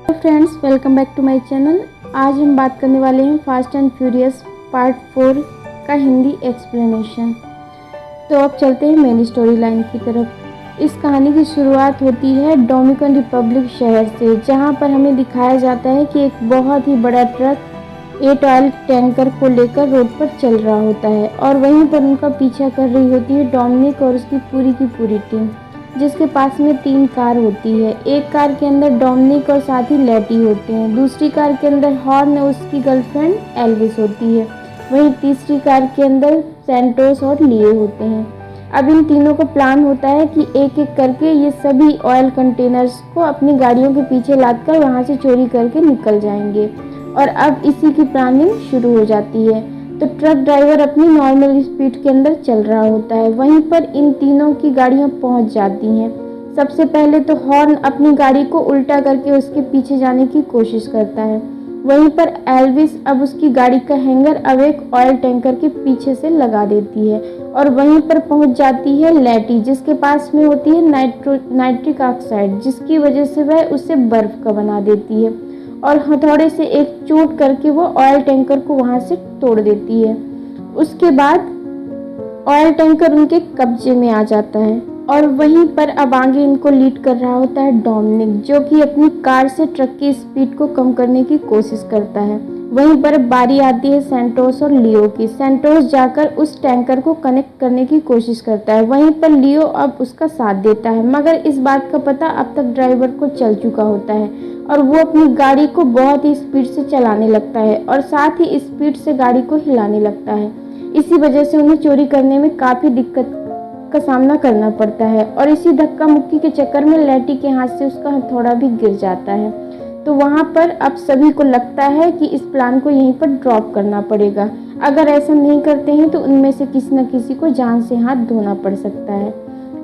Friends, welcome back to my channel. आज हम बात करने वाले हैं फास्ट एंड फ्यूरियस पार्ट 4 का हिंदी एक्सप्लेनेशन। तो अब चलते हैं मेन स्टोरी लाइन की तरफ। इस कहानी की शुरुआत होती है डोमिनिकन रिपब्लिक शहर से, जहां पर हमें दिखाया जाता है कि एक बहुत ही बड़ा ट्रक 8 ऑयल टैंकर को लेकर रोड पर चल रहा होता है और वहीं पर उनका पीछा कर रही होती है डोमिनिक और उसकी पूरी की पूरी टीम, जिसके पास में 3 कार होती है। एक कार के अंदर डोमिनिक और साथी लेटी होते हैं, दूसरी कार के अंदर हॉर्न और उसकी गर्लफ्रेंड एल्विस होती है, वहीं तीसरी कार के अंदर सैंटोस और लियो होते हैं। अब इन तीनों को प्लान होता है कि एक एक करके ये सभी ऑयल कंटेनर्स को अपनी गाड़ियों के पीछे लादकर वहाँ से चोरी करके निकल जाएंगे और अब इसी की प्लानिंग शुरू हो जाती है। तो ट्रक ड्राइवर अपनी नॉर्मल स्पीड के अंदर चल रहा होता है, वहीं पर इन तीनों की गाड़ियां पहुंच जाती हैं। सबसे पहले तो हॉर्न अपनी गाड़ी को उल्टा करके उसके पीछे जाने की कोशिश करता है, वहीं पर एल्विस अब उसकी गाड़ी का हैंगर अब एक ऑयल टैंकर के पीछे से लगा देती है और वहीं पर पहुंच जाती है लेटी, जिसके पास में होती है नाइट्रिक ऑक्साइड, जिसकी वजह से वह उसे बर्फ का बना देती है और हथौड़े से एक चोट करके वो ऑयल टैंकर को वहां से तोड़ देती है। उसके बाद ऑयल टैंकर उनके कब्जे में आ जाता है और वहीं पर अब आगे इनको लीड कर रहा होता है डोमिनिक, जो कि अपनी कार से ट्रक की स्पीड को कम करने की कोशिश करता है। वहीं पर बारी आती है सैंटोस और लियो की। सैंटोस जाकर उस टैंकर को कनेक्ट करने की कोशिश करता है, वहीं पर लियो अब उसका साथ देता है, मगर इस बात का पता अब तक ड्राइवर को चल चुका होता है और वो अपनी गाड़ी को बहुत ही स्पीड से चलाने लगता है और साथ ही स्पीड से गाड़ी को हिलाने लगता है। इसी वजह से उन्हें चोरी करने में काफ़ी दिक्कत का सामना करना पड़ता है और इसी धक्का मुक्की के चक्कर में लेटी के हाथ से उसका हथौड़ा भी गिर जाता है। तो वहाँ पर अब सभी को लगता है कि इस प्लान को यहीं पर ड्रॉप करना पड़ेगा। अगर ऐसा नहीं करते हैं तो उनमें से किसी न किसी को जान से हाथ धोना पड़ सकता है।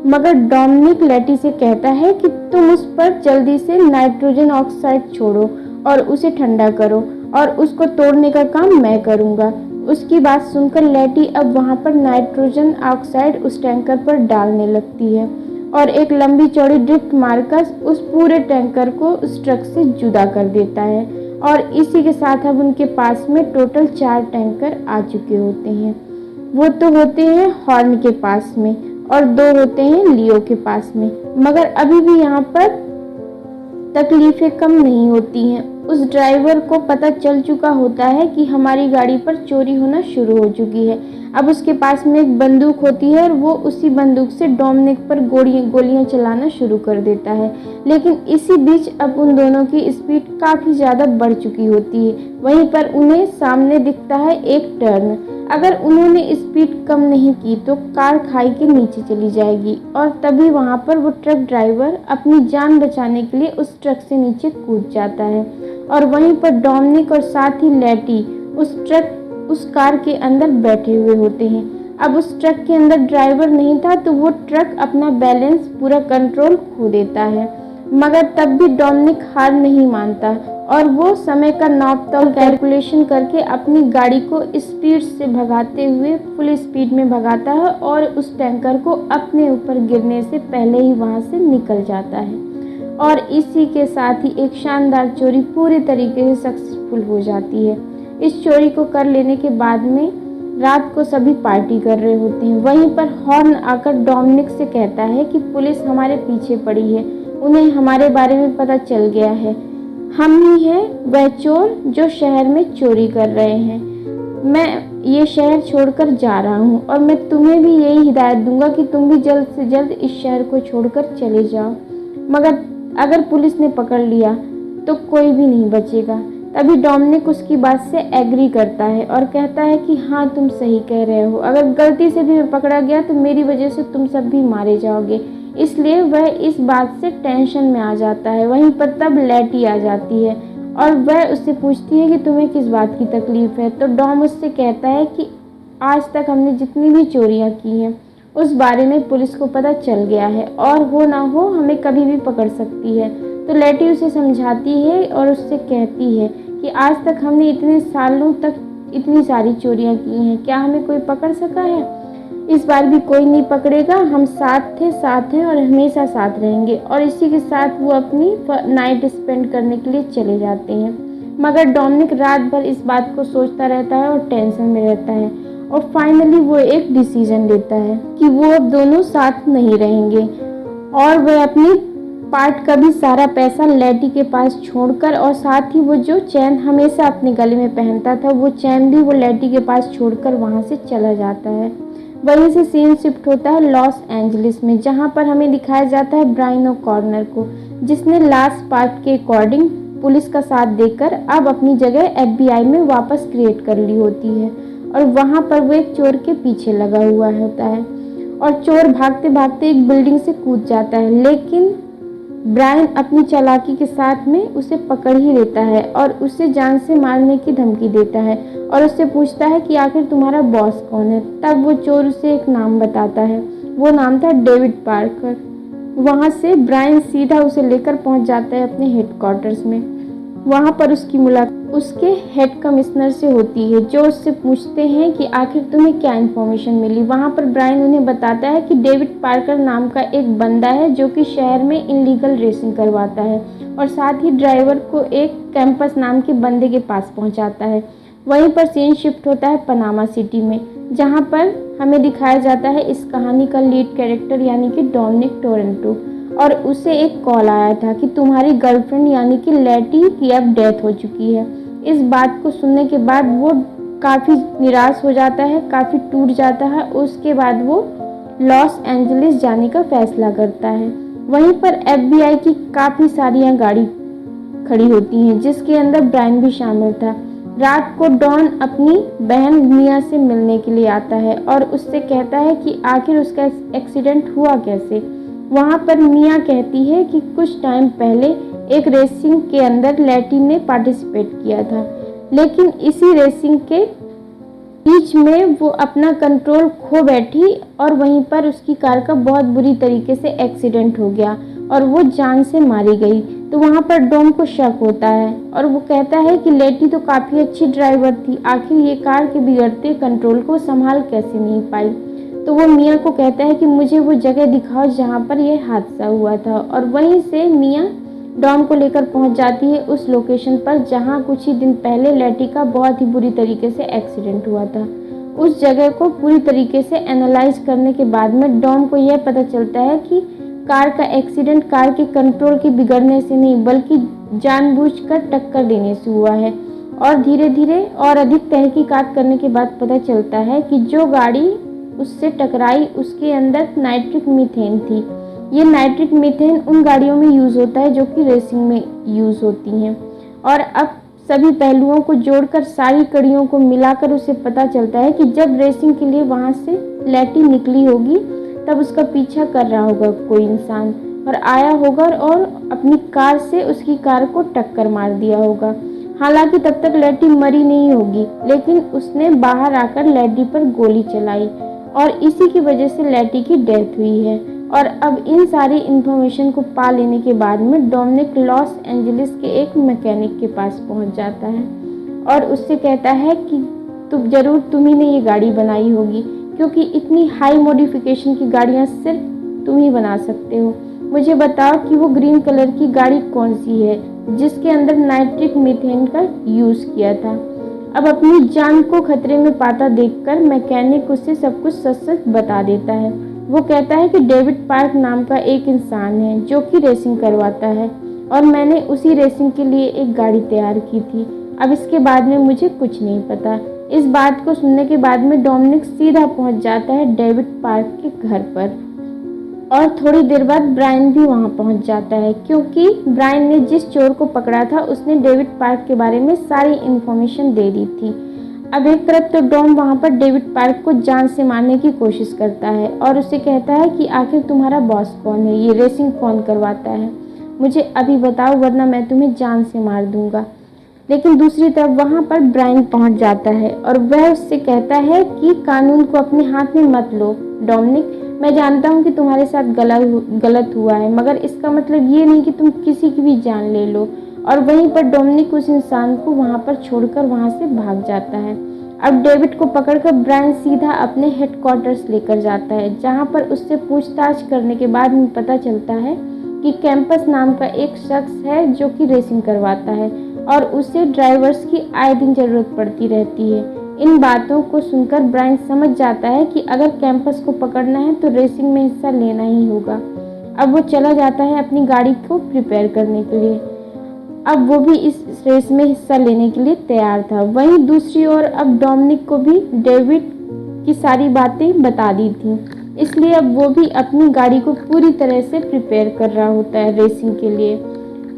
मगर डोमिनिक लेटी से कहता है कि तुम उस पर जल्दी से नाइट्रोजन ऑक्साइड छोड़ो और उसे ठंडा करो और उसको तोड़ने का काम मैं करूँगा। उसकी बात सुनकर लेटी अब वहाँ पर नाइट्रोजन ऑक्साइड उस टैंकर पर डालने लगती है और एक लंबी चौड़ी ड्रिफ्ट मारकर उस पूरे टैंकर को उस ट्रक से जुदा कर देता है और इसी के साथ अब उनके पास में टोटल 4 टैंकर आ चुके होते हैं। वो तो होते हैं हॉर्न के पास में और 2 होते हैं लियो के पास में, मगर अभी भी यहाँ पर तकलीफें कम नहीं होती हैं। उस ड्राइवर को पता चल चुका होता है कि हमारी गाड़ी पर चोरी होना शुरू हो चुकी है। अब उसके पास में एक बंदूक होती है और वो उसी बंदूक से डोमिनिक पर गोलियां चलाना शुरू कर देता है, लेकिन इसी बीच अब उन दोनों की स्पीड काफ़ी ज़्यादा बढ़ चुकी होती है। वहीं पर उन्हें सामने दिखता है एक टर्न। अगर उन्होंने स्पीड कम नहीं की तो कार खाई के नीचे चली जाएगी और तभी वहाँ पर वो ट्रक ड्राइवर अपनी जान बचाने के लिए उस ट्रक से नीचे कूद जाता है और वहीं पर डोमिनिक और साथ ही लेटी उस कार के अंदर बैठे हुए होते हैं। अब उस ट्रक के अंदर ड्राइवर नहीं था तो वो ट्रक अपना बैलेंस पूरा कंट्रोल खो देता है, मगर तब भी डोमिनिक हार नहीं मानता और वो समय का नापतोल कैलकुलेशन करके अपनी गाड़ी को स्पीड से भगाते हुए फुल स्पीड में भगाता है और उस टैंकर को अपने ऊपर गिरने से पहले ही वहाँ से निकल जाता है और इसी के साथ ही एक शानदार चोरी पूरी तरीके से सक्सेसफुल हो जाती है। इस चोरी को कर लेने के बाद में रात को सभी पार्टी कर रहे होते हैं। वहीं पर हॉर्न आकर डोमिनिक से कहता है कि पुलिस हमारे पीछे पड़ी है, उन्हें हमारे बारे में पता चल गया है, हम ही हैं वह चोर जो शहर में चोरी कर रहे हैं। मैं ये शहर छोड़कर जा रहा हूँ और मैं तुम्हें भी यही हिदायत दूंगा कि तुम भी जल्द से जल्द इस शहर को छोड़कर चले जाओ, मगर अगर पुलिस ने पकड़ लिया तो कोई भी नहीं बचेगा। तभी डोमिनिक उसकी बात से एग्री करता है और कहता है कि हाँ, तुम सही कह रहे हो, अगर गलती से भी मैं पकड़ा गया तो मेरी वजह से तुम सब भी मारे जाओगे। इसलिए वह इस बात से टेंशन में आ जाता है। वहीं पर तब लेटी आ जाती है और वह उससे पूछती है कि तुम्हें किस बात की तकलीफ़ है। तो डॉम उससे कहता है कि आज तक हमने जितनी भी चोरियाँ की हैं उस बारे में पुलिस को पता चल गया है और हो ना हो हमें कभी भी पकड़ सकती है। तो लेटी उसे समझाती है और उससे कहती है कि आज तक हमने इतने सालों तक इतनी सारी चोरियां की हैं, क्या हमें कोई पकड़ सका है? इस बार भी कोई नहीं पकड़ेगा, हम साथ हैं और हमेशा साथ रहेंगे। और इसी के साथ वो अपनी नाइट स्पेंड करने के लिए चले जाते हैं। मगर डोमिनिक रात भर इस बात को सोचता रहता है और टेंशन में रहता है और फाइनली वो एक डिसीजन लेता है कि वो अब दोनों साथ नहीं रहेंगे और वह अपनी पार्ट का भी सारा पैसा लेटी के पास छोड़कर और साथ ही वो जो चैन हमेशा अपने गले में पहनता था वो चैन भी वो लेटी के पास छोड़कर वहाँ से चला जाता है। वहीं से सीन शिफ्ट होता है लॉस एंजलिस में, जहाँ पर हमें दिखाया जाता है ब्रायन ओ'कॉर्नर को, जिसने लास्ट पार्ट के अकॉर्डिंग पुलिस का साथ देकर अब अपनी जगह FBI में वापस क्रिएट कर ली होती है और वहाँ पर वो एक चोर के पीछे लगा हुआ होता है और चोर भागते भागते एक बिल्डिंग से कूद जाता है। लेकिन ब्रायन अपनी चालाकी के साथ में उसे पकड़ ही लेता है और उसे जान से मारने की धमकी देता है और उससे पूछता है कि आखिर तुम्हारा बॉस कौन है। तब वो चोर उसे एक नाम बताता है, वो नाम था डेविड पार्कर। वहाँ से ब्रायन सीधा उसे लेकर पहुँच जाता है अपने हेडक्वार्टर्स में। वहाँ पर उसकी मुलाकात उसके हेड कमिश्नर से होती है, जो उससे पूछते हैं कि आखिर तुम्हें क्या इन्फॉर्मेशन मिली। वहाँ पर ब्रायन उन्हें बताता है कि डेविड पार्कर नाम का एक बंदा है जो कि शहर में इनलीगल रेसिंग करवाता है और साथ ही ड्राइवर को एक कैंपस नाम के बंदे के पास पहुँचाता है। वहीं पर सीन शिफ्ट होता है पनामा सिटी में, जहाँ पर हमें दिखाया जाता है इस कहानी का लीड कैरेक्टर यानी कि डोमिनिक टोरेंटो, और उसे एक कॉल आया था कि तुम्हारी गर्लफ्रेंड यानी कि लेटी की अब डेथ हो चुकी है। इस बात को सुनने के बाद वो काफ़ी निराश हो जाता है, काफ़ी टूट जाता है। उसके बाद वो लॉस एंजलिस जाने का फैसला करता है। वहीं पर FBI की काफ़ी सारी गाड़ी खड़ी होती हैं, जिसके अंदर ब्रायन भी शामिल था। रात को डॉन अपनी बहन मिया से मिलने के लिए आता है और उससे कहता है कि आखिर उसका एक्सीडेंट हुआ कैसे। वहाँ पर मिया कहती है कि कुछ टाइम पहले एक रेसिंग के अंदर लेटी ने पार्टिसिपेट किया था, लेकिन इसी रेसिंग के बीच में वो अपना कंट्रोल खो बैठी और वहीं पर उसकी कार का बहुत बुरी तरीके से एक्सीडेंट हो गया और वो जान से मारी गई। तो वहाँ पर डॉम को शक होता है और वो कहता है कि लेटी तो काफ़ी अच्छी ड्राइवर थी, आखिर ये कार के बिगड़ते कंट्रोल को संभाल कैसे नहीं पाई। तो वो मिया को कहता है कि मुझे वो जगह दिखाओ जहाँ पर यह हादसा हुआ था, और वहीं से मिया डॉम को लेकर पहुँच जाती है उस लोकेशन पर जहाँ कुछ ही दिन पहले लेटी का बहुत ही बुरी तरीके से एक्सीडेंट हुआ था। उस जगह को पूरी तरीके से एनालाइज करने के बाद में डॉम को यह पता चलता है कि कार का एक्सीडेंट कार के कंट्रोल के बिगड़ने से नहीं बल्कि जानबूझकर टक्कर देने से हुआ है। और धीरे धीरे और अधिक तहकीकात करने के बाद पता चलता है कि जो गाड़ी उससे टकराई उसके अंदर नाइट्रिक मीथेन थी। ये नाइट्रिक मीथेन उन गाड़ियों में यूज़ होता है जो कि रेसिंग में यूज़ होती हैं। और अब सभी पहलुओं को जोड़कर सारी कड़ियों को मिलाकर उसे पता चलता है कि जब रेसिंग के लिए वहाँ से लेटी निकली होगी तब उसका पीछा कर रहा होगा कोई इंसान और आया होगा और अपनी कार से उसकी कार को टक्कर मार दिया होगा। हालांकि तब तक लेटी मरी नहीं होगी, लेकिन उसने बाहर आकर लेटी पर गोली चलाई और इसी की वजह से लेटी की डेथ हुई है। और अब इन सारी इन्फॉर्मेशन को पा लेने के बाद में डोमिनिक लॉस एंजलिस के एक मैकेनिक के पास पहुंच जाता है और उससे कहता है कि तुम ही ने ये गाड़ी बनाई होगी, क्योंकि इतनी हाई मॉडिफिकेशन की गाड़ियां सिर्फ तुम ही बना सकते हो। मुझे बताओ कि वो ग्रीन कलर की गाड़ी कौन सी है जिसके अंदर नाइट्रिक मीथेन का यूज़ किया था। अब अपनी जान को खतरे में पाता देखकर मैकेनिक उसे सब कुछ सच सच बता देता है। वो कहता है कि डेविड पार्क नाम का एक इंसान है जो कि रेसिंग करवाता है और मैंने उसी रेसिंग के लिए एक गाड़ी तैयार की थी। अब इसके बाद में मुझे कुछ नहीं पता। इस बात को सुनने के बाद में डोमिनिक सीधा पहुंच जाता है डेविड पार्क के घर पर और थोड़ी देर बाद ब्रायन भी वहां पहुंच जाता है, क्योंकि ब्रायन ने जिस चोर को पकड़ा था उसने डेविड पार्क के बारे में सारी इन्फॉर्मेशन दे दी थी। अब एक तरफ तो डॉम वहां पर डेविड पार्क को जान से मारने की कोशिश करता है और उसे कहता है कि आखिर तुम्हारा बॉस कौन है, ये रेसिंग कौन करवाता है, मुझे अभी बताओ वरना मैं तुम्हें जान से मार दूंगा। लेकिन दूसरी तरफ वहां पर ब्रायन पहुंच जाता है और वह उससे कहता है कि कानून को अपने हाथ में मत लो डोमिनिक, मैं जानता हूं कि तुम्हारे साथ गलत हुआ है, मगर इसका मतलब ये नहीं कि तुम किसी की भी जान ले लो। और वहीं पर डोमिनिक उस इंसान को वहां पर छोड़कर वहां से भाग जाता है। अब डेविड को पकड़कर ब्रायन सीधा अपने हेडक्वार्टर्स लेकर जाता है, जहां पर उससे पूछताछ करने के बाद में पता चलता है कि कैंपस नाम का एक शख्स है जो कि रेसिंग करवाता है और उसे ड्राइवर्स की आए दिन ज़रूरत पड़ती रहती है। इन बातों को सुनकर ब्रायन समझ जाता है कि अगर कैंपस को पकड़ना है तो रेसिंग में हिस्सा लेना ही होगा। अब वो चला जाता है अपनी गाड़ी को प्रिपेयर करने के लिए। अब वो भी इस रेस में हिस्सा लेने के लिए तैयार था। वहीं दूसरी ओर अब डोमिनिक को भी डेविड की सारी बातें बता दी थी, इसलिए अब वो भी अपनी गाड़ी को पूरी तरह से प्रिपेयर कर रहा होता है रेसिंग के लिए।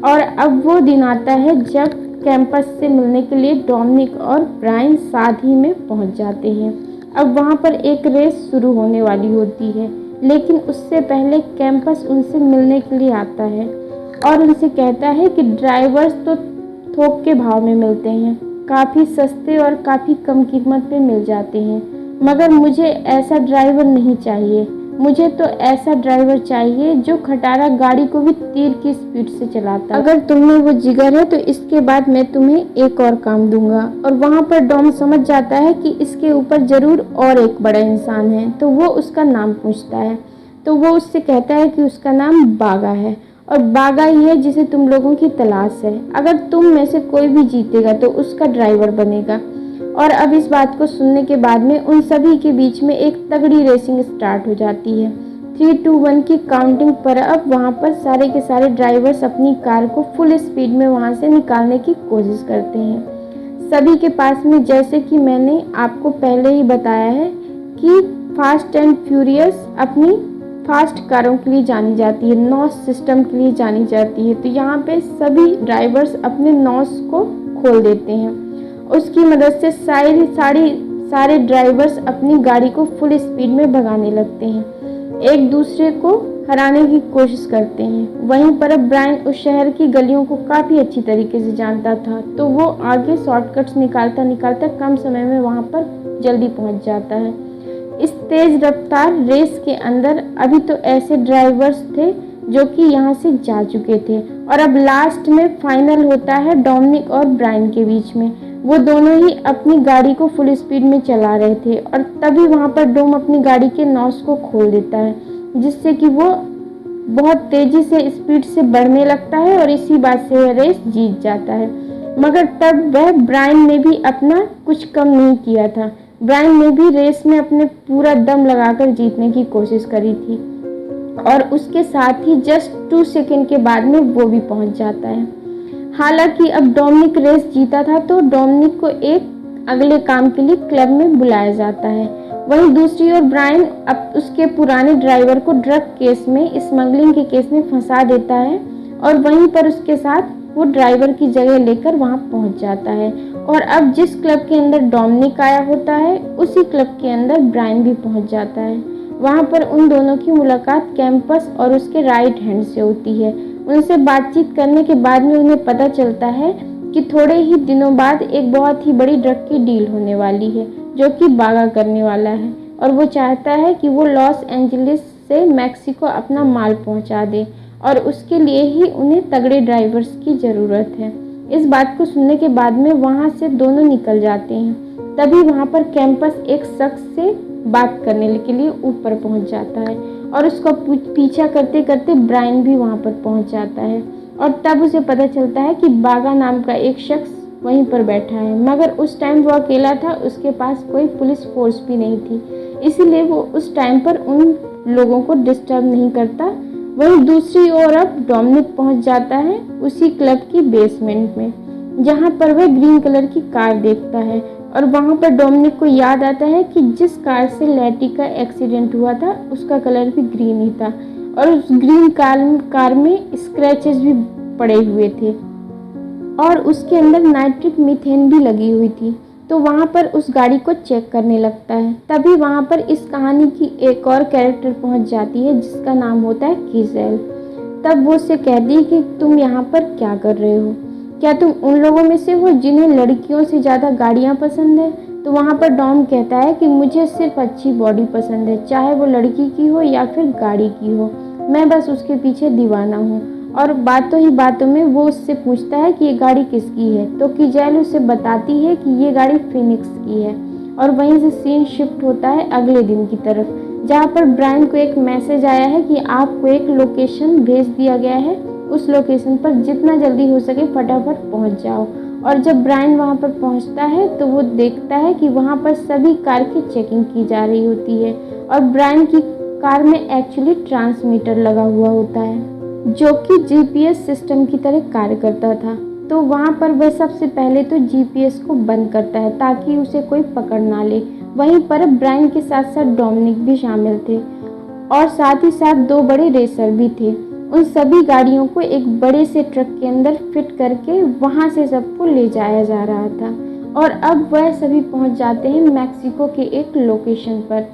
और अब वो दिन आता है जब कैंपस से मिलने के लिए डोमिनिक और ब्रायन साथ ही में पहुंच जाते हैं। अब वहां पर एक रेस शुरू होने वाली होती है, लेकिन उससे पहले कैंपस उनसे मिलने के लिए आता है और उनसे कहता है कि ड्राइवर्स तो थोक के भाव में मिलते हैं, काफ़ी सस्ते और काफ़ी कम कीमत में मिल जाते हैं, मगर मुझे ऐसा ड्राइवर नहीं चाहिए। मुझे तो ऐसा ड्राइवर चाहिए जो खटारा गाड़ी को भी तीर की स्पीड से चलाता। अगर तुमने वो जिगर है तो इसके बाद मैं तुम्हें एक और काम दूंगा। और वहाँ पर डॉम समझ जाता है कि इसके ऊपर ज़रूर और एक बड़ा इंसान है, तो वो उसका नाम पूछता है। तो वो उससे कहता है कि उसका नाम बागा है और बागा ही है जिसे तुम लोगों की तलाश है। अगर तुम में से कोई भी जीतेगा तो उसका ड्राइवर बनेगा। और अब इस बात को सुनने के बाद में उन सभी के बीच में एक तगड़ी रेसिंग स्टार्ट हो जाती है। 3, 2, 1 की काउंटिंग पर अब वहाँ पर सारे के सारे ड्राइवर्स अपनी कार को फुल स्पीड में वहाँ से निकालने की कोशिश करते हैं। सभी के पास में, जैसे कि मैंने आपको पहले ही बताया है कि फास्ट एंड फ्यूरियस अपनी फास्ट कारों के लिए जानी जाती है, नॉस सिस्टम के लिए जानी जाती है। तो यहाँ पे सभी ड्राइवर्स अपने नॉस को खोल देते हैं। उसकी मदद से सारे ड्राइवर्स अपनी गाड़ी को फुल स्पीड में भगाने लगते हैं, एक दूसरे को हराने की कोशिश करते हैं। वहीं पर अब ब्रायन उस शहर की गलियों को काफ़ी अच्छी तरीके से जानता था, तो वो आगे शॉर्टकट्स निकालता निकालता कम समय में वहाँ पर जल्दी पहुँच जाता है। इस तेज़ रफ्तार रेस के अंदर अभी तो ऐसे ड्राइवर्स थे जो कि यहाँ से जा चुके थे और अब लास्ट में फाइनल होता है डोमिनिक और ब्रायन के बीच में। वो दोनों ही अपनी गाड़ी को फुल स्पीड में चला रहे थे और तभी वहाँ पर डोम अपनी गाड़ी के नॉस को खोल देता है, जिससे कि वो बहुत तेज़ी से स्पीड से बढ़ने लगता है और इसी बात से रेस जीत जाता है। मगर तब वह ब्रायन ने भी अपना कुछ कम नहीं किया था। ब्रायन ने भी रेस में अपने पूरा दम लगाकर जीतने की कोशिश करी थी और उसके साथ ही जस्ट 2 सेकंड के बाद में वो भी पहुंच जाता है। हालांकि अब डोमिनिक रेस जीता था, तो डोमिनिक को एक अगले काम के लिए क्लब में बुलाया जाता है। वहीं दूसरी ओर ब्रायन अब उसके पुराने ड्राइवर को ड्रग केस में, स्मगलिंग के केस में फंसा देता है और वहीं पर उसके साथ वो ड्राइवर की जगह लेकर वहां पहुंच जाता है। और अब जिस क्लब के अंदर डोमिनिक आया होता है, उसी क्लब के अंदर ब्रायन भी पहुंच जाता है। वहां पर उन दोनों की मुलाकात कैंपस और उसके राइट हैंड से होती है। उनसे बातचीत करने के बाद में उन्हें पता चलता है कि थोड़े ही दिनों बाद एक बहुत ही बड़ी ड्रग की डील होने वाली है, जो कि बागा करने वाला है और वो चाहता है कि वो लॉस एंजलिस से मैक्सिको अपना माल पहुंचा दे और उसके लिए ही उन्हें तगड़े ड्राइवर्स की ज़रूरत है। इस बात को सुनने के बाद में वहाँ से दोनों निकल जाते हैं। तभी वहाँ पर कैंपस एक शख्स से बात करने के लिए ऊपर पहुँच जाता है और उसका पीछा करते करते ब्रायन भी वहाँ पर पहुँच जाता है और तब उसे पता चलता है कि बागा नाम का एक शख्स वहीं पर बैठा है, मगर उस टाइम वो अकेला था, उसके पास कोई पुलिस फोर्स भी नहीं थी, इसीलिए वो उस टाइम पर उन लोगों को डिस्टर्ब नहीं करता। वहीं दूसरी ओर अब डोमिनिक पहुंच जाता है उसी क्लब की बेसमेंट में, जहां पर वह ग्रीन कलर की कार देखता है और वहां पर डोमिनिक को याद आता है कि जिस कार से लैटी का एक्सीडेंट हुआ था उसका कलर भी ग्रीन ही था और उस ग्रीन कार में स्क्रैचेस भी पड़े हुए थे और उसके अंदर नाइट्रिक मीथेन भी लगी हुई थी। तो वहाँ पर उस गाड़ी को चेक करने लगता है। तभी वहाँ पर इस कहानी की एक और कैरेक्टर पहुँच जाती है जिसका नाम होता है कीजेल। तब वो उससे कहती है कि तुम यहाँ पर क्या कर रहे हो, क्या तुम उन लोगों में से हो जिन्हें लड़कियों से ज़्यादा गाड़ियाँ पसंद है। तो वहाँ पर डॉम कहता है कि मुझे सिर्फ अच्छी बॉडी पसंद है, चाहे वो लड़की की हो या फिर गाड़ी की हो, मैं बस उसके पीछे दीवाना हूँ। और बातों ही बातों में वो उससे पूछता है कि ये गाड़ी किसकी है, तो कीजेल उसे बताती है कि ये गाड़ी फिनिक्स की है। और वहीं से सीन शिफ्ट होता है अगले दिन की तरफ, जहाँ पर ब्रायन को एक मैसेज आया है कि आपको एक लोकेशन भेज दिया गया है, उस लोकेशन पर जितना जल्दी हो सके फटाफट पहुँच जाओ। और जब ब्रायन वहाँ पर पहुँचता है तो वो देखता है कि वहाँ पर सभी कार की चेकिंग की जा रही होती है और ब्रायन की कार में एक्चुअली ट्रांसमीटर लगा हुआ होता है जो कि जीपीएस सिस्टम की तरह कार्य करता था। तो वहाँ पर वह सबसे पहले तो जीपीएस को बंद करता है ताकि उसे कोई पकड़ ना ले। वहीं पर ब्रायन के साथ साथ डोमिनिक भी शामिल थे और साथ ही साथ 2 बड़े रेसर भी थे। उन सभी गाड़ियों को एक बड़े से ट्रक के अंदर फिट करके वहाँ से सबको ले जाया जा रहा था और अब वह सभी पहुँच जाते हैं मैक्सिको के एक लोकेशन पर,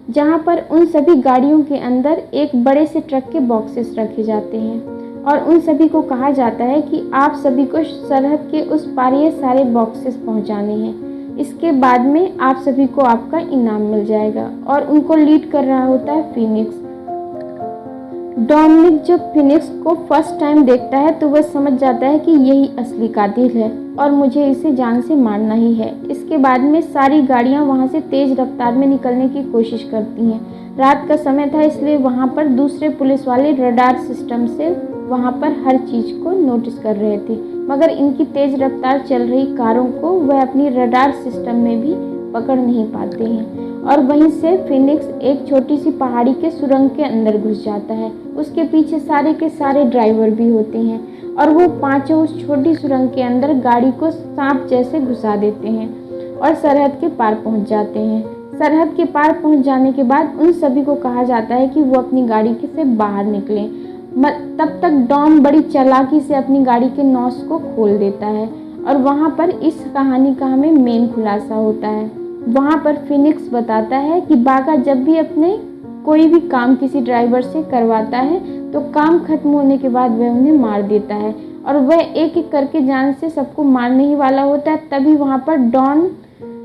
जहाँ पर उन सभी गाड़ियों के अंदर एक बड़े से ट्रक के बॉक्सेस रखे जाते हैं और उन सभी को कहा जाता है कि आप सभी को सरहद के उस पार ये सारे बॉक्सेस पहुंचाने हैं। इसके बाद में आप सभी को आपका इनाम मिल जाएगा और उनको लीड कर रहा होता है फिनिक्स। डोमिनिक जब फिनिक्स को फर्स्ट टाइम देखता है तो वह समझ जाता है कि यही असली कातिल है और मुझे इसे जान से मारना ही है। इसके बाद में सारी गाड़ियां वहां से तेज रफ्तार में निकलने की कोशिश करती हैं। रात का समय था इसलिए वहां पर दूसरे पुलिस वाले रडार सिस्टम से वहां पर हर चीज को नोटिस कर रहे थे, मगर इनकी तेज रफ्तार चल रही कारों को वह अपनी रडार सिस्टम में भी पकड़ नहीं पाते हैं। और वहीं से फिनिक्स एक छोटी सी पहाड़ी के सुरंग के अंदर घुस जाता है। उसके पीछे सारे के सारे ड्राइवर भी होते हैं और वो पांचों उस छोटी सुरंग के अंदर गाड़ी को सांप जैसे घुसा देते हैं और सरहद के पार पहुंच जाते हैं। सरहद के पार पहुंच जाने के बाद उन सभी को कहा जाता है कि वो अपनी गाड़ी से बाहर निकलें। तब तक डॉम बड़ी चालाकी से अपनी गाड़ी के नॉस को खोल देता है और वहाँ पर इस कहानी का हमें मेन खुलासा होता है। वहाँ पर फिनिक्स बताता है कि बागा जब भी अपने कोई भी काम किसी ड्राइवर से करवाता है तो काम खत्म होने के बाद वह उन्हें मार देता है और वह एक एक करके जान से सबको मारने ही वाला होता है। तभी वहाँ पर डॉन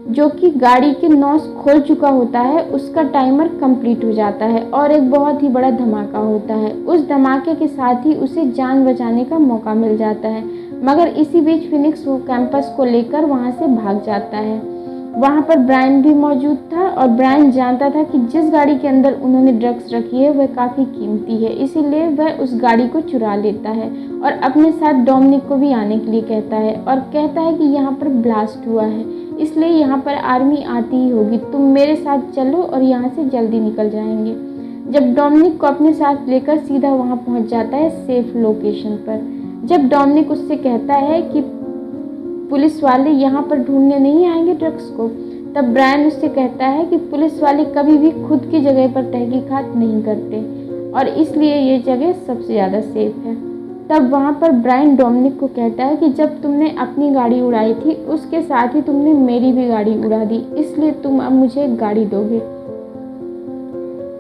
जो कि गाड़ी के नॉस खोल चुका होता है उसका टाइमर कंप्लीट हो जाता है और एक बहुत ही बड़ा धमाका होता है। उस धमाके के साथ ही उसे जान बचाने का मौका मिल जाता है, मगर इसी बीच फिनिक्स वो कैंपस को लेकर वहाँ से भाग जाता है। वहाँ पर ब्रायन भी मौजूद था और ब्रायन जानता था कि जिस गाड़ी के अंदर उन्होंने ड्रग्स रखी है वह काफ़ी कीमती है, इसीलिए वह उस गाड़ी को चुरा लेता है और अपने साथ डोमिनिक को भी आने के लिए कहता है और कहता है कि यहाँ पर ब्लास्ट हुआ है इसलिए यहाँ पर आर्मी आती ही होगी, तुम मेरे साथ चलो और यहाँ से जल्दी निकल जाएंगे। जब डोमिनिक को अपने साथ लेकर सीधा वहाँ पहुँच जाता है सेफ लोकेशन पर। जब डोमिनिक उससे कहता है कि पुलिस वाले यहाँ पर ढूंढने नहीं आएंगे ड्रग्स को, तब ब्रायन उससे कहता है कि पुलिस वाले कभी भी खुद की जगह पर तहकीकात नहीं करते और इसलिए ये जगह सबसे ज़्यादा सेफ है। तब वहाँ पर ब्रायन डोमिनिक को कहता है कि जब तुमने अपनी गाड़ी उड़ाई थी उसके साथ ही तुमने मेरी भी गाड़ी उड़ा दी, इसलिए तुम अब मुझे एक गाड़ी दोगे।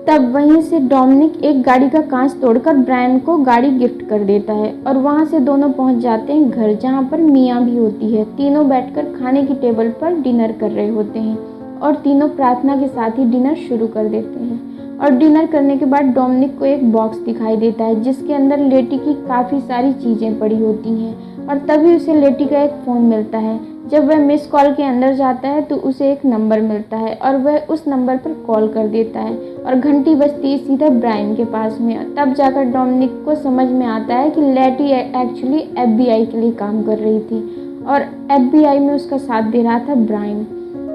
तब वहीं से डोमिनिक एक गाड़ी का कांच तोड़कर ब्रायन को गाड़ी गिफ्ट कर देता है और वहाँ से दोनों पहुँच जाते हैं घर, जहाँ पर मियाँ भी होती है। तीनों बैठकर खाने की टेबल पर डिनर कर रहे होते हैं और तीनों प्रार्थना के साथ ही डिनर शुरू कर देते हैं। और डिनर करने के बाद डोमिनिक को एक बॉक्स दिखाई देता है जिसके अंदर लेटी की काफ़ी सारी चीज़ें पड़ी होती हैं और तभी उसे लेटी का एक फ़ोन मिलता है। जब वह मिस कॉल के अंदर जाता है तो उसे एक नंबर मिलता है और वह उस नंबर पर कॉल कर देता है और घंटी बजती है सीधा ब्रायन के पास में। तब जाकर डोमिनिक को समझ में आता है कि लेटी एक्चुअली FBI के लिए काम कर रही थी और FBI में उसका साथ दे रहा था ब्रायन।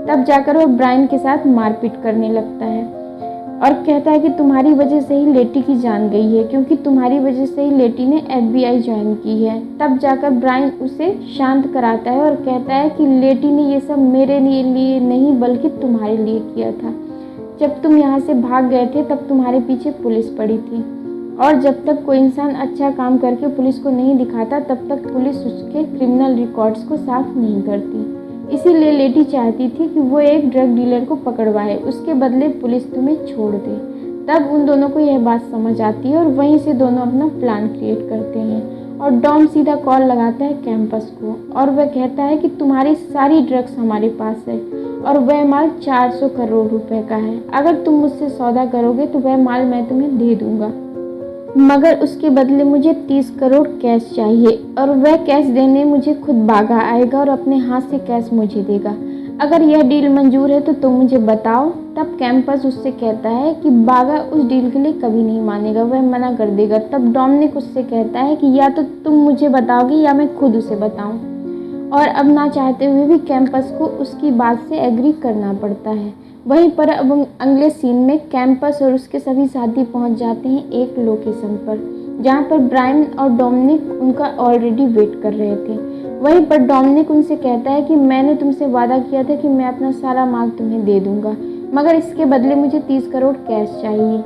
तब जाकर वह ब्रायन के साथ मारपीट करने लगता है और कहता है कि तुम्हारी वजह से ही लेटी की जान गई है, क्योंकि तुम्हारी वजह से ही लेटी ने FBI ज्वाइन की है। तब जाकर ब्रायन उसे शांत कराता है और कहता है कि लेटी ने ये सब मेरे लिए नहीं बल्कि तुम्हारे लिए किया था। जब तुम यहाँ से भाग गए थे तब तुम्हारे पीछे पुलिस पड़ी थी और जब तक कोई इंसान अच्छा काम करके पुलिस को नहीं दिखाता तब तक पुलिस उसके क्रिमिनल रिकॉर्ड्स को साफ नहीं करती। इसीलिए लेटी चाहती थी कि वो एक ड्रग डीलर को पकड़वाए, उसके बदले पुलिस तुम्हें छोड़ दे। तब उन दोनों को यह बात समझ आती है और वहीं से दोनों अपना प्लान क्रिएट करते हैं और डॉम सीधा कॉल लगाता है कैंपस को और वह कहता है कि तुम्हारी सारी ड्रग्स हमारे पास है और वह माल 400 करोड़ रुपए का है। अगर तुम मुझसे सौदा करोगे तो वह माल मैं तुम्हें दे दूंगा, मगर उसके बदले मुझे 30 करोड़ कैश चाहिए और वह कैश देने मुझे खुद बागा आएगा और अपने हाथ से कैश मुझे देगा। अगर यह डील मंजूर है तो तुम मुझे बताओ। तब कैंपस उससे कहता है कि बागा उस डील के लिए कभी नहीं मानेगा, वह मना कर देगा। तब डोमिनिक उससे कहता है कि या तो तुम मुझे बताओगे या मैं खुद उसे बताऊं। और अब ना चाहते हुए भी कैंपस को उसकी बात से एग्री करना पड़ता है। वहीं पर अब अगले सीन में कैंपस और उसके सभी साथी पहुंच जाते हैं एक लोकेशन पर, जहां पर ब्रायन और डोमिनिक उनका ऑलरेडी वेट कर रहे थे। वहीं पर डोमिनिक उनसे कहता है कि मैंने तुमसे वादा किया था कि मैं अपना सारा माल तुम्हें दे दूंगा, मगर इसके बदले मुझे 30 करोड़ कैश चाहिए,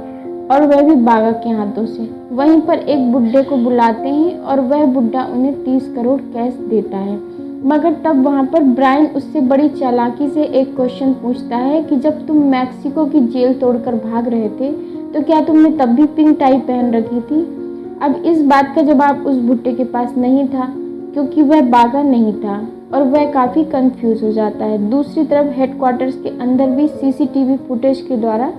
और वह भी बागा के हाथों से। वहीं पर एक बुड्ढे को बुलाते हैं और वह बुड्ढा उन्हें 30 करोड़ कैश देता है। मगर तब वहाँ पर ब्रायन उससे बड़ी चालाकी से एक क्वेश्चन पूछता है कि जब तुम मैक्सिको की जेल तोड़कर भाग रहे थे तो क्या तुमने तब भी पिंक टाई पहन रखी थी? अब इस बात का जवाब उस बुड्ढे के पास नहीं था, क्योंकि वह बागा नहीं था, और वह काफ़ी कंफ्यूज हो जाता है। दूसरी तरफ हेडक्वार्टर्स के अंदर भी सीसीटीवी फुटेज के द्वारा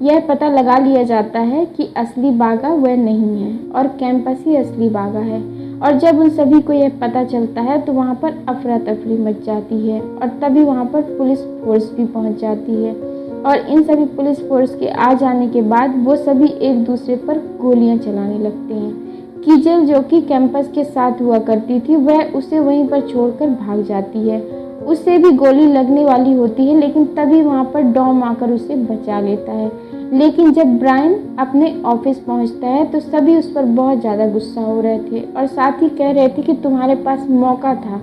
यह पता लगा लिया जाता है कि असली बागा वह नहीं है और कैंपस ही असली बागा है। और जब उन सभी को यह पता चलता है तो वहाँ पर अफरा तफरी मच जाती है, और तभी वहाँ पर पुलिस फोर्स भी पहुँच जाती है। और इन सभी पुलिस फोर्स के आ जाने के बाद वो सभी एक दूसरे पर गोलियां चलाने लगते हैं। कीजल, जो कि कैंपस के साथ हुआ करती थी, वह उसे वहीं पर छोड़कर भाग जाती है। उसे भी गोली लगने वाली होती है, लेकिन तभी वहाँ पर डॉम आकर उसे बचा लेता है। लेकिन जब ब्रायन अपने ऑफिस पहुँचता है तो सभी उस पर बहुत ज़्यादा गुस्सा हो रहे थे और साथ ही कह रहे थे कि तुम्हारे पास मौका था,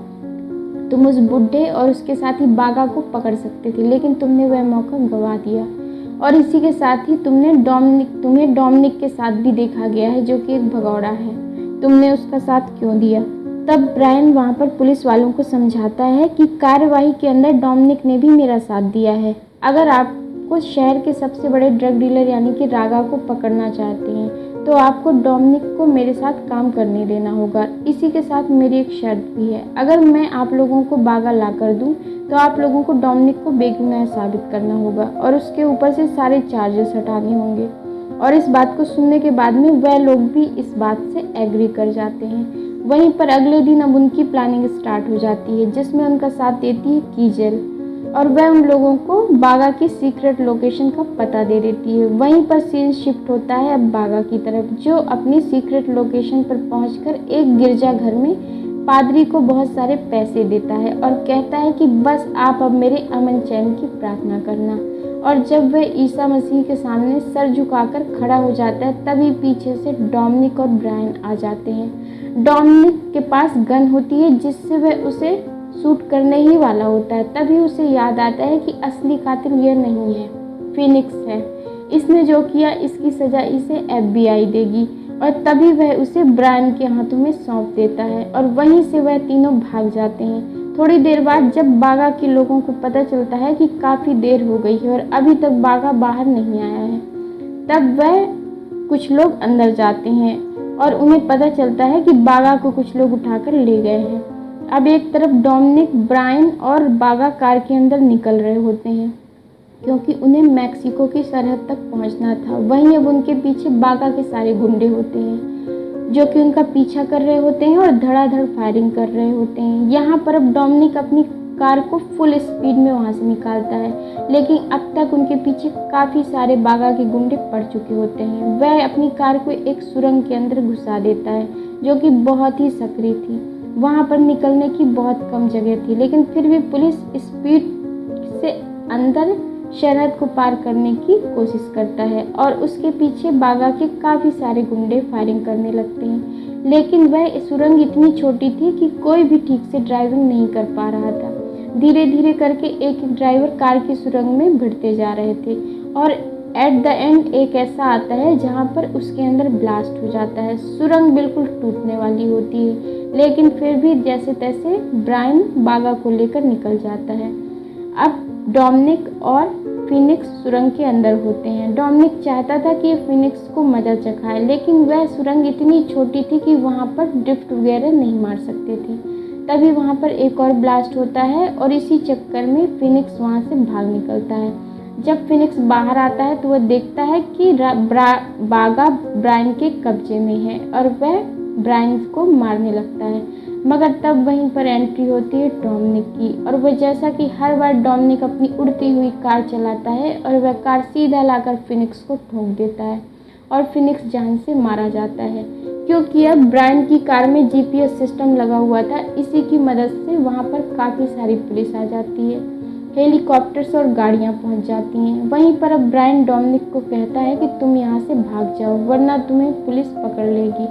तुम उस बुड्ढे और उसके साथ ही बागा को पकड़ सकते थे, लेकिन तुमने वह मौका गंवा दिया। और इसी के साथ ही तुम्हें डोमिनिक के साथ भी देखा गया है, जो कि एक भगौड़ा है। तुमने उसका साथ क्यों दिया? तब ब्रायन वहाँ पर पुलिस वालों को समझाता है कि कार्यवाही के अंदर डोमिनिक ने भी मेरा साथ दिया है। अगर आपको शहर के सबसे बड़े ड्रग डीलर यानी कि रागा को पकड़ना चाहते हैं तो आपको डोमिनिक को मेरे साथ काम करने देना होगा। इसी के साथ मेरी एक शर्त भी है, अगर मैं आप लोगों को बागा ला कर दूँ तो आप लोगों को डोमिनिक को बेगुनाह साबित करना होगा और उसके ऊपर से सारे चार्जेस हटाने होंगे। और इस बात को सुनने के बाद में वह लोग भी इस बात से एग्री कर जाते हैं। वहीं पर अगले दिन अब उनकी प्लानिंग स्टार्ट हो जाती है, जिसमें उनका साथ देती है कीजल, और वह उन लोगों को बागा की सीक्रेट लोकेशन का पता दे देती है। वहीं पर सीन शिफ्ट होता है अब बागा की तरफ, जो अपनी सीक्रेट लोकेशन पर पहुंचकर एक गिरजाघर में पादरी को बहुत सारे पैसे देता है और कहता है कि बस आप अब मेरे अमन चैन की प्रार्थना करना। और जब वह ईसा मसीह के सामने सर झुकाकर खड़ा हो जाता है तभी पीछे से डोमिनिक और ब्रायन आ जाते हैं। डोमिनिक के पास गन होती है जिससे वह उसे शूट करने ही वाला होता है। तभी उसे याद आता है कि असली कातिल यह नहीं है, फिनिक्स है। इसने जो किया इसकी सजा इसे FBI देगी। और तभी वह उसे ब्रायन के हाथों में सौंप देता है और वहीं से वह तीनों भाग जाते हैं। थोड़ी देर बाद जब बागा के लोगों को पता चलता है कि काफ़ी देर हो गई है और अभी तक बागा बाहर नहीं आया है, तब वह कुछ लोग अंदर जाते हैं और उन्हें पता चलता है कि बागा को कुछ लोग उठाकर ले गए हैं। अब एक तरफ डोमिनिक, ब्रायन और बागा कार के अंदर निकल रहे होते हैं क्योंकि उन्हें मैक्सिको की सरहद तक पहुंचना था। वहीं अब उनके पीछे बागा के सारे गुंडे होते हैं जो कि उनका पीछा कर रहे होते हैं और धड़ाधड़ फायरिंग कर रहे होते हैं। यहाँ पर अब डोमिनिक अपनी कार को फुल स्पीड में वहाँ से निकालता है, लेकिन अब तक उनके पीछे काफ़ी सारे बागा के गुंडे पड़ चुके होते हैं। वह अपनी कार को एक सुरंग के अंदर घुसा देता है जो कि बहुत ही सक्रिय थी। वहाँ पर निकलने की बहुत कम जगह थी, लेकिन फिर भी पुलिस स्पीड से अंदर सरहद को पार करने की कोशिश करता है और उसके पीछे बागा के काफ़ी सारे गुंडे फायरिंग करने लगते हैं। लेकिन वह सुरंग इतनी छोटी थी कि कोई भी ठीक से ड्राइविंग नहीं कर पा रहा था। धीरे धीरे करके एक एक ड्राइवर कार की सुरंग में भिड़ते जा रहे थे और एट द एंड एक ऐसा आता है जहाँ पर उसके अंदर ब्लास्ट हो जाता है। सुरंग बिल्कुल टूटने वाली होती है, लेकिन फिर भी जैसे तैसे ब्रायन बागा को लेकर निकल जाता है। अब डोमिनिक और फिनिक्स सुरंग के अंदर होते हैं। डोमिनिक चाहता था कि फिनिक्स को मजा चखाए, लेकिन वह सुरंग इतनी छोटी थी कि वहाँ पर ड्रिफ्ट वगैरह नहीं मार सकते थे। तभी वहाँ पर एक और ब्लास्ट होता है और इसी चक्कर में फिनिक्स वहाँ से भाग निकलता है। जब फिनिक्स बाहर आता है तो वह देखता है कि बागा ब्रायन के कब्जे में है और वह ब्रायन को मारने लगता है। मगर तब वहीं पर एंट्री होती है डोमिनिक की, और वह जैसा कि हर बार डोमिनिक अपनी उड़ती हुई कार चलाता है और वह कार सीधा लाकर फिनिक्स को ठोक देता है और फिनिक्स जान से मारा जाता है, क्योंकि अब ब्रायन की कार में जीपीएस सिस्टम लगा हुआ था। इसी की मदद से वहाँ पर काफ़ी सारी पुलिस आ जाती है, हेलीकॉप्टर्स और गाड़ियाँ पहुँच जाती हैं। वहीं पर अब ब्रायन डोमिनिक को कहता है कि तुम यहाँ से भाग जाओ वरना तुम्हें पुलिस पकड़ लेगी।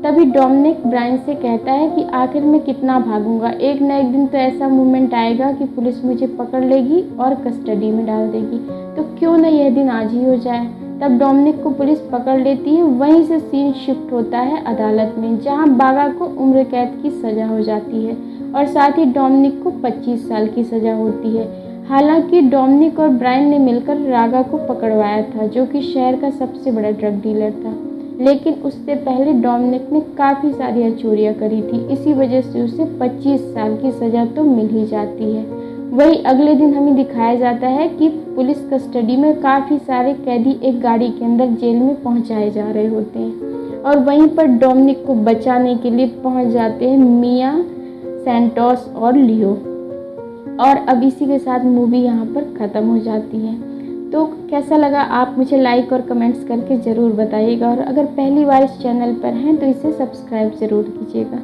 तभी डोमिनिक ब्रायन से कहता है कि आखिर मैं कितना भागूंगा, एक न एक दिन तो ऐसा मोमेंट आएगा कि पुलिस मुझे पकड़ लेगी और कस्टडी में डाल देगी, तो क्यों न यह दिन आज ही हो जाए। तब डोमिनिक को पुलिस पकड़ लेती है। वहीं से सीन शिफ्ट होता है अदालत में, जहां बागा को उम्र कैद की सज़ा हो जाती है और साथ ही डोमिनिक को 25 साल की सज़ा होती है। हालांकि डोमिनिक और ब्रायन ने मिलकर रागा को पकड़वाया था, जो कि शहर का सबसे बड़ा ड्रग डीलर था, लेकिन उससे पहले डोमिनिक ने काफ़ी सारी चोरियाँ करी थी। इसी वजह से उसे 25 साल की सज़ा तो मिल ही जाती है। वही अगले दिन हमें दिखाया जाता है कि पुलिस कस्टडी में काफ़ी सारे कैदी एक गाड़ी के अंदर जेल में पहुंचाए जा रहे होते हैं और वहीं पर डोमिनिक को बचाने के लिए पहुंच जाते हैं मिया, सैंटोस और लियो। और अब इसी के साथ मूवी यहाँ पर ख़त्म हो जाती है। तो कैसा लगा आप मुझे लाइक और कमेंट्स करके ज़रूर बताइएगा, और अगर पहली बार इस चैनल पर हैं तो इसे सब्सक्राइब ज़रूर कीजिएगा।